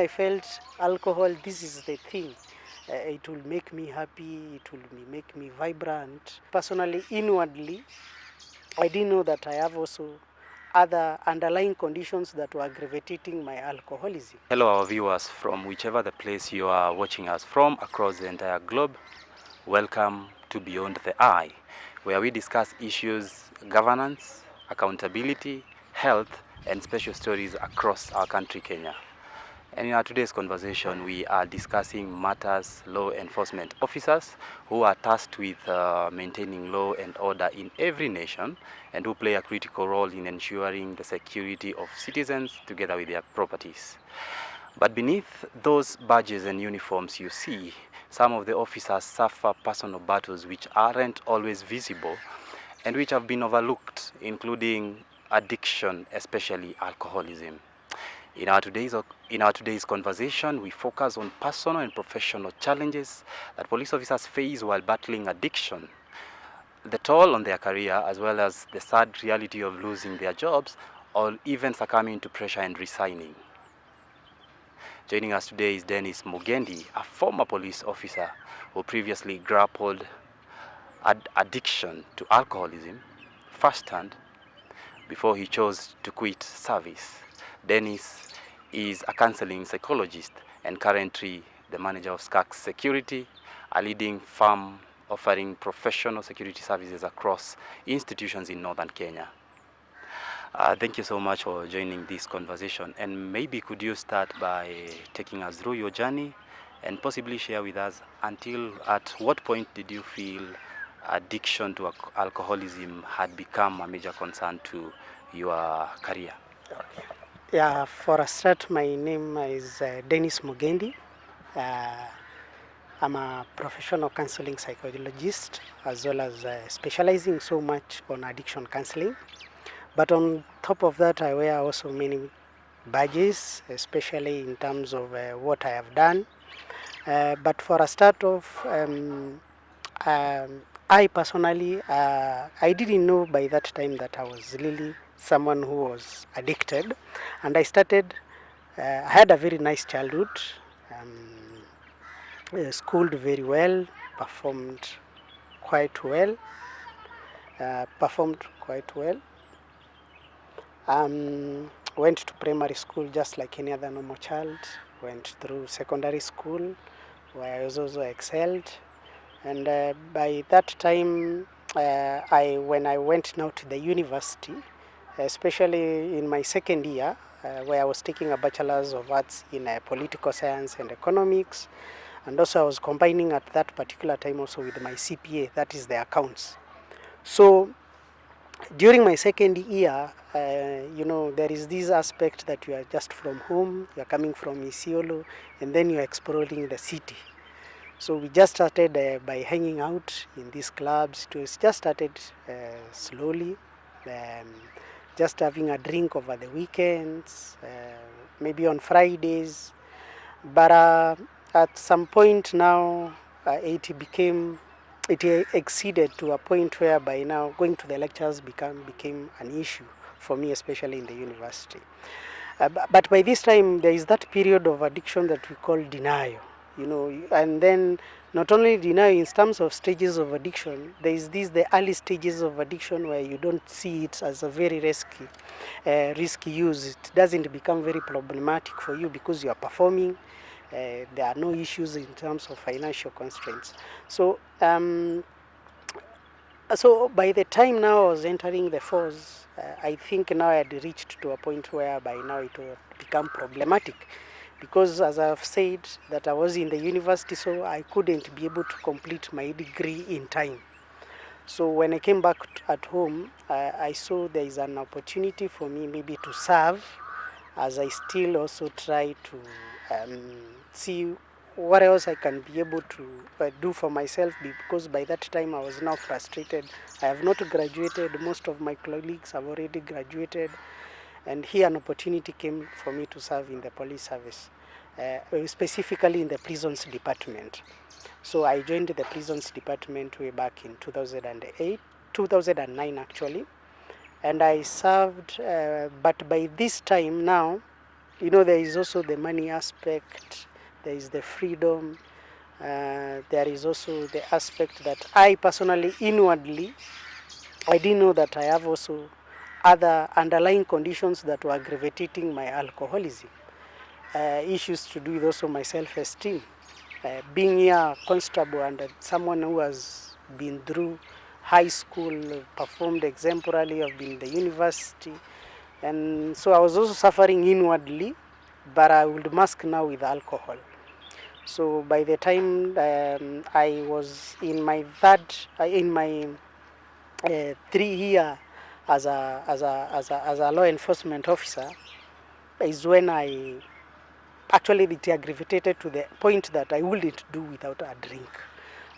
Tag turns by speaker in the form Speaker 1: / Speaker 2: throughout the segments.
Speaker 1: I felt alcohol, this is the thing. It will make me happy, it will make me vibrant. Personally, inwardly, I didn't know that I have also other underlying conditions that were aggravating my alcoholism.
Speaker 2: Hello, our viewers from whichever the place you are watching us from across the entire globe. Welcome to Beyond the Eye, where we discuss issues, governance, accountability, health, and special stories across our country, Kenya. And in our today's conversation, we are discussing matters law enforcement officers who are tasked with maintaining law and order in every nation and who play a critical role in ensuring the security of citizens together with their properties. But beneath those badges and uniforms you see, some of the officers suffer personal battles which aren't always visible and which have been overlooked, including addiction, especially alcoholism. In our today's conversation, we focus on personal and professional challenges that police officers face while battling addiction, the toll on their career, as well as the sad reality of losing their jobs or even succumbing to pressure and resigning. Joining us today is Denis Mugendi, a former police officer who previously grappled addiction to alcoholism firsthand before he chose to quit service. Denis is a counseling psychologist and currently the manager of SCAC Security, a leading firm offering professional security services across institutions in northern Kenya. Thank you so much for joining this conversation, and maybe could you start by taking us through your journey and possibly share with us until at what point did you feel addiction to alcoholism had become a major concern to your career?
Speaker 1: Yeah, for a start, my name is Denis Mugendi. I'm a professional counseling psychologist as well as specializing so much on addiction counseling. But on top of that, I wear also many badges, especially in terms of what I have done. But for a start off, I personally, I didn't know by that time that I was really someone who was addicted. And I had a very nice childhood, schooled very well, performed quite well, went to primary school just like any other normal child, went through secondary school where I was also excelled. And by that time, when I went now to the university, especially in my second year, where I was taking a bachelor's of arts in political science and economics, and also I was combining at that particular time also with my CPA, that is the accounts. So during my second year, there is this aspect that you are just from home, you are coming from Isiolo, and then you are exploring the city. So we just started by hanging out in these clubs. It just started slowly, just having a drink over the weekends, maybe on Fridays. But at some point now, it exceeded to a point where by now going to the lectures became an issue for me, especially in the university. But by this time, there is that period of addiction that we call denial. And then not only denial in terms of stages of addiction, there is the early stages of addiction where you don't see it as a very risky use. It doesn't become very problematic for you because you are performing. There are no issues in terms of financial constraints. So by the time now I was entering the force, I think now I had reached to a point where by now it would become problematic. Because as I've said that I was in the university, so I couldn't be able to complete my degree in time. So when I came back at home, I saw there is an opportunity for me maybe to serve, as I still also try to see what else I can be able to do for myself, because by that time I was now frustrated. I have not graduated, most of my colleagues have already graduated. And here an opportunity came for me to serve in the police service, specifically in the prisons department. So I joined the prisons department way back in 2009 actually. And I served, but by this time now, there is also the money aspect, there is the freedom, there is also the aspect that I personally, inwardly, I didn't know that I have also other underlying conditions that were aggravating my alcoholism. Issues to do with also my self-esteem. Being here a constable and someone who has been through high school, performed exemplarily, have been in the university, and so I was also suffering inwardly, but I would mask now with alcohol. So by the time I was in my in my 3 year as a law enforcement officer, is when I actually it aggravated to the point that I wouldn't do without a drink.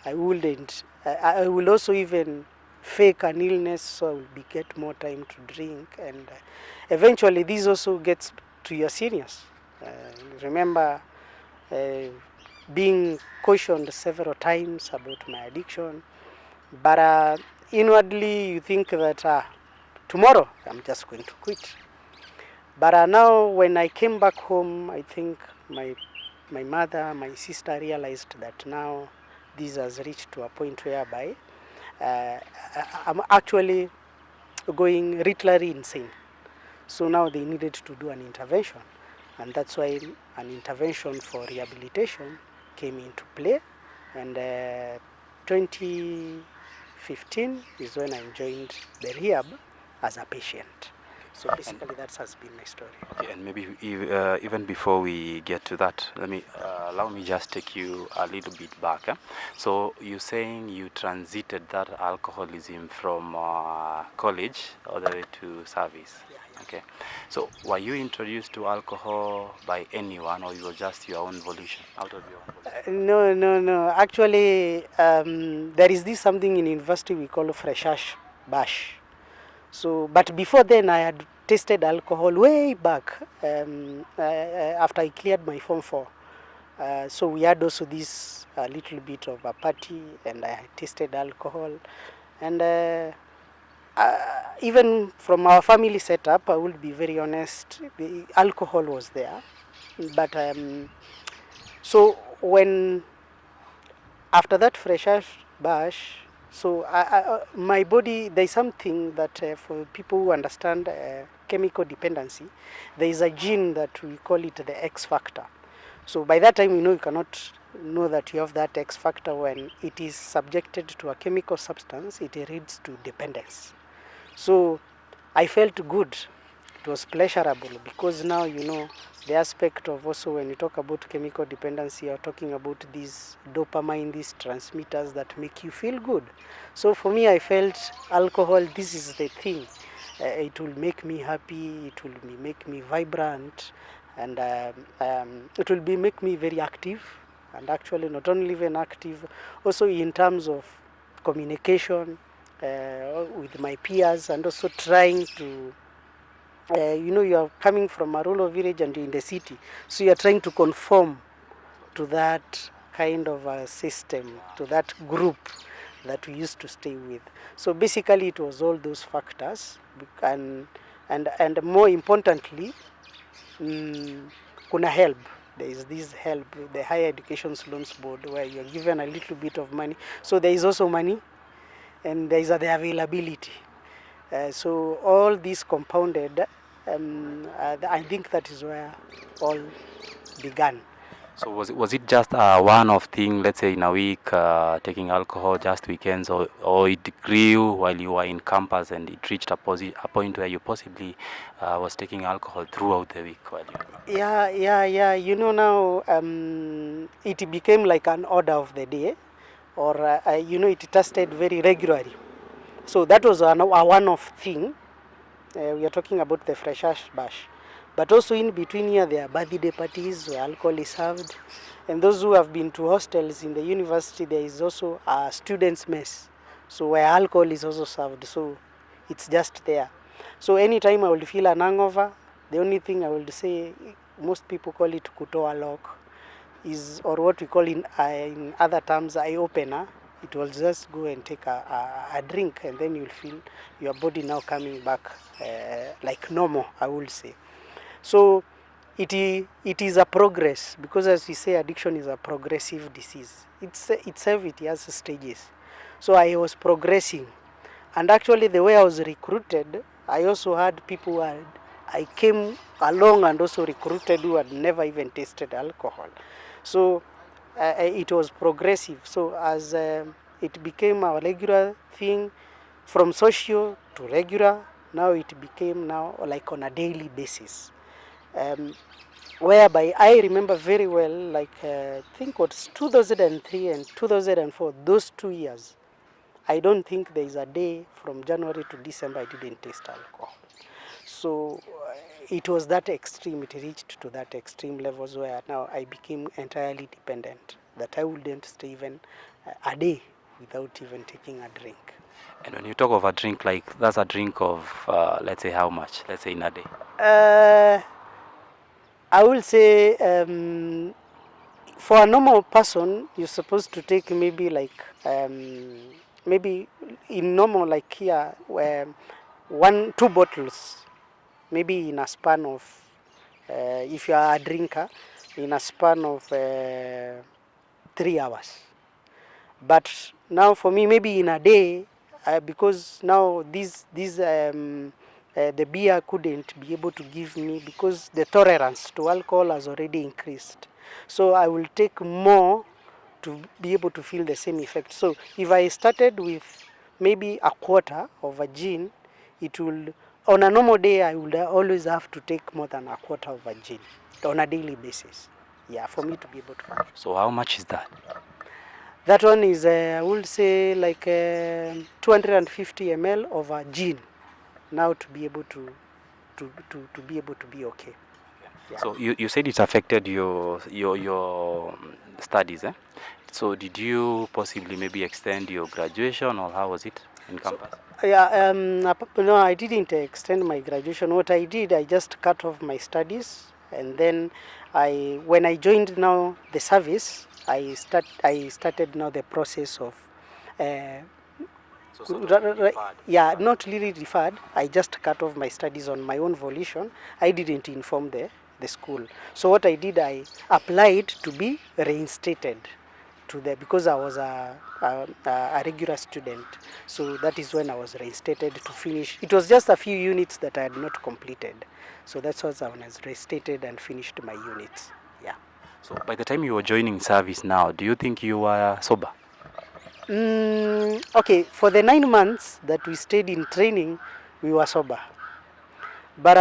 Speaker 1: I wouldn't. I will also even fake an illness so I will get more time to drink, and eventually this also gets to your seniors. Remember uh, being cautioned several times about my addiction, but inwardly you think that tomorrow I'm just going to quit. But now when I came back home, I think my mother, my sister realized that now this has reached to a point whereby I'm actually going literally insane. So now they needed to do an intervention, and that's why an intervention for rehabilitation came into play. And 2015 is when I joined the rehab as a patient. So basically that has been my story.
Speaker 2: Okay, and maybe even before we get to that, let me allow me just take you a little bit back. So you're saying you transited that alcoholism from college all the way to service.
Speaker 1: Yeah.
Speaker 2: Okay, so were you introduced to alcohol by anyone, or you were just your own volition, out of your own volition?
Speaker 1: No. Actually, there is this something in university we call freshers bash. So, but before then, I had tasted alcohol way back after I cleared my Form 4. So we had also this little bit of a party, and I tasted alcohol, and even from our family setup, I will be very honest, the alcohol was there, but so when after that freshers bash, so my body, there is something that for people who understand chemical dependency, there is a gene that we call it the X factor. So by that time, you cannot know that you have that X factor when it is subjected to a chemical substance, it leads to dependence. So I felt good. It was pleasurable because now the aspect of also when you talk about chemical dependency, you're talking about these dopamine, these transmitters that make you feel good. So for me, I felt alcohol, this is the thing. It will make me happy, it will make me vibrant, and it will make me very active. And actually, not only even active, also in terms of communication with my peers, and also trying to you are coming from a rural village and you're in the city, so you are trying to conform to that kind of a system, to that group that we used to stay with. So basically it was all those factors, and more importantly, kuna help. There is this help, the Higher Education Loans Board, where you're given a little bit of money. So there is also money, and there is the availability. So all these compounded, I think that is where all began.
Speaker 2: So was it just a one-off thing, let's say in a week, taking alcohol just weekends, or it grew while you were in campus and it reached a point where you possibly was taking alcohol throughout the week while you...
Speaker 1: Yeah. Now it became like an order of the day, or it tested very regularly. So that was a one-off thing. We are talking about the freshers bash. But also in between here, there are birthday parties where alcohol is served. And those who have been to hostels in the university, there is also a student's mess. So where alcohol is also served. So it's just there. So anytime I will feel an hangover, the only thing I will say, most people call it kutoa lock, is, or what we call in other terms, eye opener. It will just go and take a drink, and then you'll feel your body now coming back like normal, I will say. So it is a progress, because as we say, addiction is a progressive disease. Itself it has stages. So I was progressing, and actually the way I was recruited, I also had people who had, I came along and also recruited who had never even tasted alcohol. So it was progressive. So as it became a regular thing, from social to regular, now it became now like on a daily basis. Whereby I remember very well, like I think it was 2003 and 2004, those 2 years, I don't think there is a day from January to December I didn't taste alcohol. So it was that extreme, it reached to that extreme levels where now I became entirely dependent, that I wouldn't stay even a day without even taking a drink.
Speaker 2: And when you talk of a drink, like that's a drink of, let's say how much? Let's say in a day.
Speaker 1: I will say for a normal person, you're supposed to take maybe like maybe in normal like here, 2 bottles, maybe in a span of if you are a drinker, in a span of 3 hours. But now for me, maybe in a day, because now the beer couldn't be able to give me, because the tolerance to alcohol has already increased. So I will take more to be able to feel the same effect. So if I started with maybe a quarter of a gin, it will, on a normal day, I would always have to take more than a quarter of a gin on a daily basis. Yeah, for me to be able to function.
Speaker 2: So how much is that?
Speaker 1: That one is, I would say, like 250 ml of a gin. Now to be able to be able to be okay. Yeah.
Speaker 2: So you said it affected your studies, eh? So did you possibly maybe extend your graduation, or how was it in campus?
Speaker 1: Yeah, no, I didn't extend my graduation. What I did, I just cut off my studies, and then when I joined now the service, I started now the process of,
Speaker 2: So sort of deferred.
Speaker 1: yeah, not really deferred. I just cut off my studies on my own volition. I didn't inform the school. So what I did, I applied to be reinstated because I was a regular student. So that is when I was reinstated to finish. It was just a few units that I had not completed. So that's when I was reinstated and finished my units. Yeah.
Speaker 2: So by the time you were joining service now, do you think you were sober?
Speaker 1: Okay, for the 9 months that we stayed in training, we were sober. But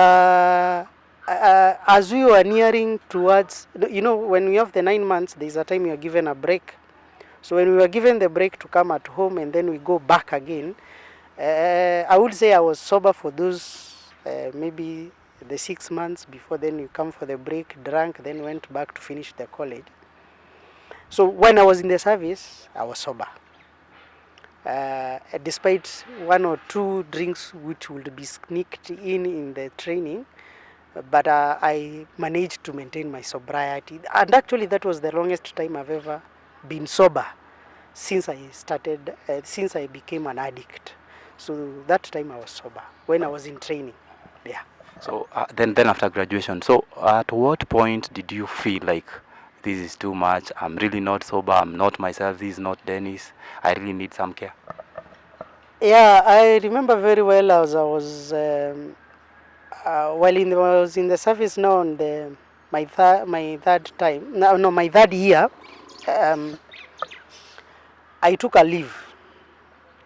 Speaker 1: as we were nearing towards, when we have the 9 months, there's a time you are given a break. So when we were given the break to come at home and then we go back again, I would say I was sober for those maybe the 6 months before then you come for the break, drank, then went back to finish the college. So when I was in the service, I was sober. Despite 1 or 2 drinks which would be sneaked in the training, but I managed to maintain my sobriety. And actually that was the longest time I've ever been sober since I became an addict. So that time I was sober when I was in training. Yeah.
Speaker 2: So then after graduation, so at what point did you feel like this is too much? I'm really not sober. I'm not myself. This is not Dennis. I really need some care.
Speaker 1: Yeah, I remember very well as I was while I was in the service now on my third time. No, my third year. I took a leave.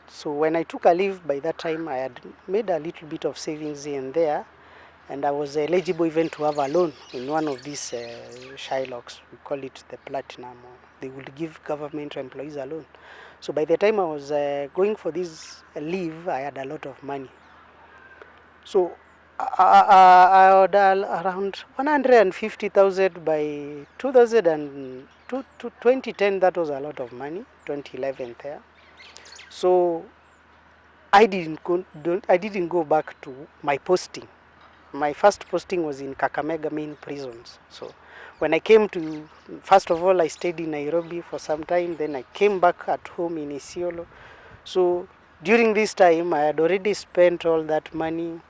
Speaker 1: So when I took a leave, by that time I had made a little bit of savings here and there, and I was eligible even to have a loan in one of these Shylocks. We call it the Platinum. They would give government employees a loan. So by the time I was going for this leave, I had a lot of money. So I had around 150,000 by 2010. That was a lot of money. 2011 there. So I didn't go back to my posting. My first posting was in Kakamega main prisons. So when I came to, first of all, I stayed in Nairobi for some time. Then I came back at home in Isiolo. So during this time, I had already spent all that money.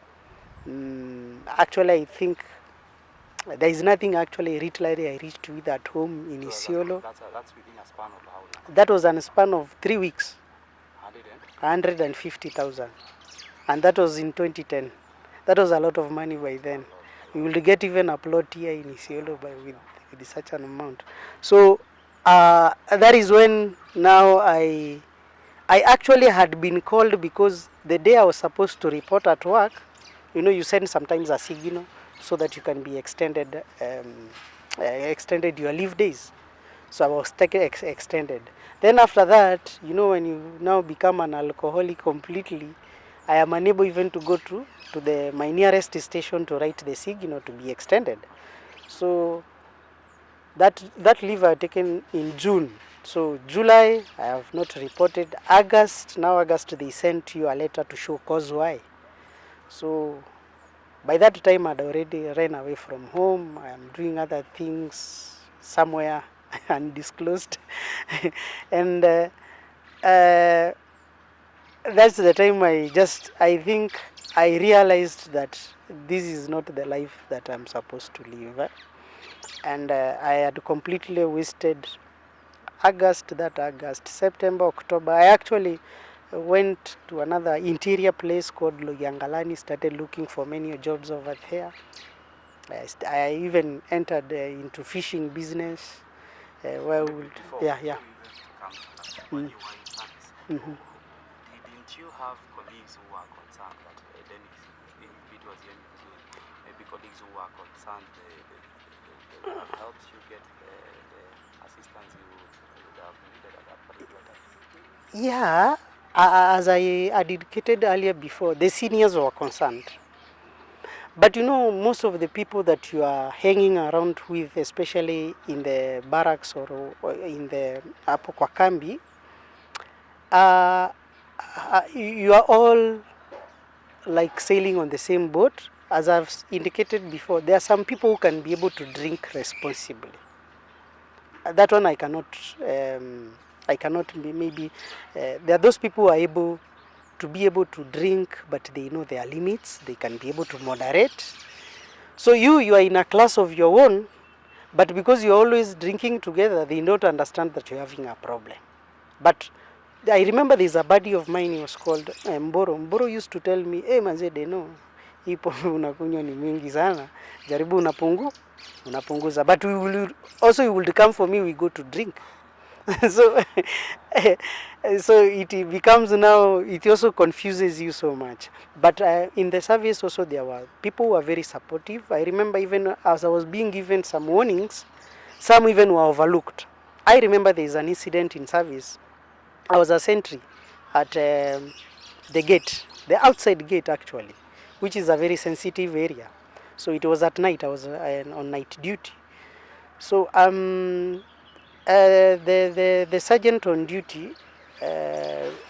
Speaker 1: Actually, I think There is nothing actually literally I reached with at home in Isiolo.
Speaker 2: That's within a span of how long?
Speaker 1: That was a span of 3 weeks.
Speaker 2: 100
Speaker 1: 150,000. And that was in 2010. That was a lot of money by then. You will get even a plot here in Isiolo with such an amount. So that is when now I actually had been called because the day I was supposed to report at work, you know, you send sometimes a signal so that you can be extended your leave days. So I was taken extended. Then after that, you know, when you now become an alcoholic completely, I am unable even to go to my nearest station to write the signal to be extended. So that leave I taken in June. So July I have not reported. August they sent you a letter to show cause why. So by that time I'd already ran away from home. I am doing other things somewhere undisclosed, and that's the time I think I realized that this is not the life that I'm supposed to live. And I had completely wasted August, September, October. I actually went to another interior place called Loyangalani, started looking for many jobs over there. I even entered into fishing business. Where would, yeah.
Speaker 2: Before you come to that, when you were in service, didn't you have colleagues who were concerned that Dennis, if it was young, maybe colleagues who were concerned they helped you get the assistance you would have needed at that particular time?
Speaker 1: Yeah, as I indicated earlier before, the seniors were concerned. But you know, most of the people that you are hanging around with, especially in the barracks or in the hapo kwa kambi, you are all like sailing on the same boat. As I've indicated before, there are some people who can be able to drink responsibly. That one I cannot maybe there are those people who are able to be able to drink, but they know their limits. They can be able to moderate. So you are in a class of your own, but because you're always drinking together, they don't understand that you're having a problem. But I remember there's a buddy of mine, he was called Mboro. Mboro used to tell me, hey manze, Deno, hii pombe unakunywa ni mingi sana, jaribu unapunguza. But we would come for me, we go to drink. So so it becomes now, it also confuses you so much. But in the service also there were people who were very supportive. I remember even as I was being given some warnings, some even were overlooked. I remember there is an incident in service. I was a sentry at the gate, the outside gate actually, which is a very sensitive area. So it was at night, I was on night duty. So the sergeant on duty,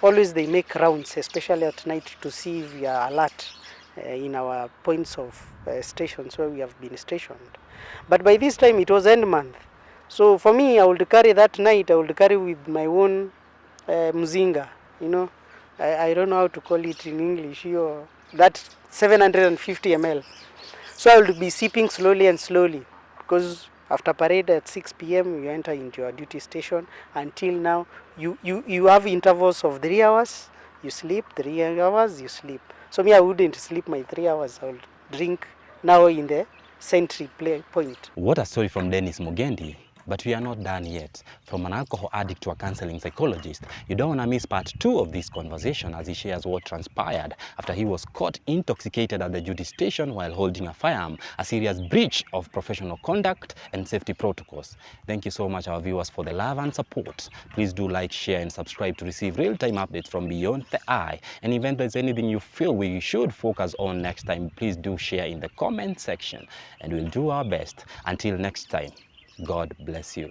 Speaker 1: always they make rounds, especially at night, to see if we are alert in our points of stations where we have been stationed. But by this time it was end month. So for me, I would carry that night, I would carry with my own mzinga, you know. I don't know how to call it in English, that 750 ml. So I will be sipping slowly and slowly, because after parade at 6 p.m. you enter into your duty station. Until now, you have intervals of 3 hours, you sleep, 3 hours, you sleep. So me, I wouldn't sleep my 3 hours. I would drink now in the sentry point.
Speaker 2: What a story from Denis Mugendi. But we are not done yet. From an alcohol addict to a counseling psychologist, you don't want to miss part 2 of this conversation as he shares what transpired after he was caught intoxicated at the duty station while holding a firearm, a serious breach of professional conduct and safety protocols. Thank you so much, our viewers, for the love and support. Please do like, share, and subscribe to receive real-time updates from Beyond the Eye. And if there's anything you feel we should focus on next time, please do share in the comment section, and we'll do our best. Until next time, God bless you.